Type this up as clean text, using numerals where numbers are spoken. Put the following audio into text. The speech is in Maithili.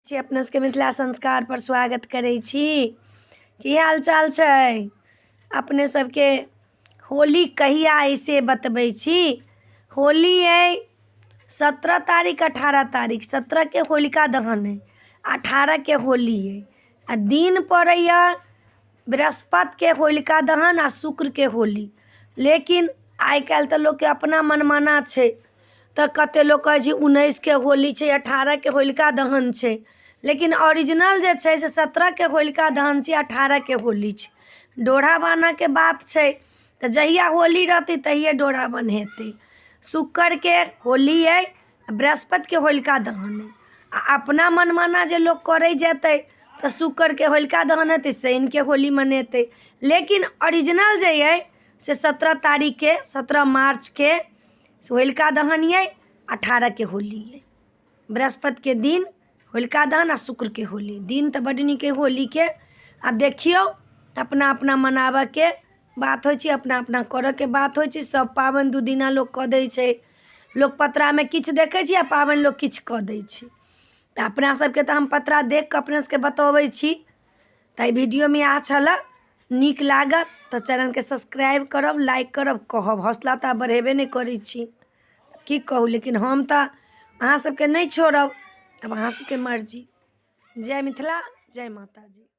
अपना सबके मिथिला संस्कार पर स्वागत करै छी। की हाल चाल छै अपने सबके? होली कहिया अइ से बतबै छी। होली अइ 17 तारीख 18 तारीख। 17 के होलिका दहन अइ, 18 के होली अइ आ दिन पड़ैया बृहस्पति के होलिका दहन आ शुक्र के होली। लेकिन आइ काल्हि तऽ लोकके अपना मनमाना छै, तऽ कते लोग कहै छै 19 के होली छै, 18 के होलिका दहन छै। लेकिन ओरिजिनल जे छै से 17 के होलिका दहन छै, 18 के होली छै। डोरा बान्हऽ के बात छै तऽ जहिया होली रहतै तहिये डोरा बन्हेतै। शुक्र के होली अइ, बृहस्पति के होलिका दहन अइ आ अपना मनमाना जे लोग करै जेतै तऽ शुक्र के होलिका दहन हेतै, शनि के होली मनेतै। लेकिन ओरिजिनल जे अइ से 17 तारीख के 17 मार्च के होलिका दहन अइ, 18 के होली अइ। बृहस्पति के दिन होलिका दहन आ शुक्र के होली। दिन तऽ बड्ड नीक अइ होली के। आब देखियौ अपना अपना मनाबऽ के बात होइ छै, अपना अपना करऽ के बात होइ छै। सब पाबनि दू दिना लोक कऽ दै छै। लोक पतरामे किछु देखै छै आ पाबनि लोक किछु कऽ दै छै। तऽ अपना सबके तऽ हम पतरा देख कऽ अपने सबके बतबै छी। तऽ एहि वीडियोमे इएह छलऽ। नीक लागत तऽ चैनलके सब्सक्राइब करब, लाइक करब, कहब। हौसला तऽ बढ़ेबे नहि करै छी, की कहू। लेकिन हम तऽ अहाँ सबके नहि छोड़ब, अब अहाँ सबके मर्जी। जय मिथिला, जय माता जी।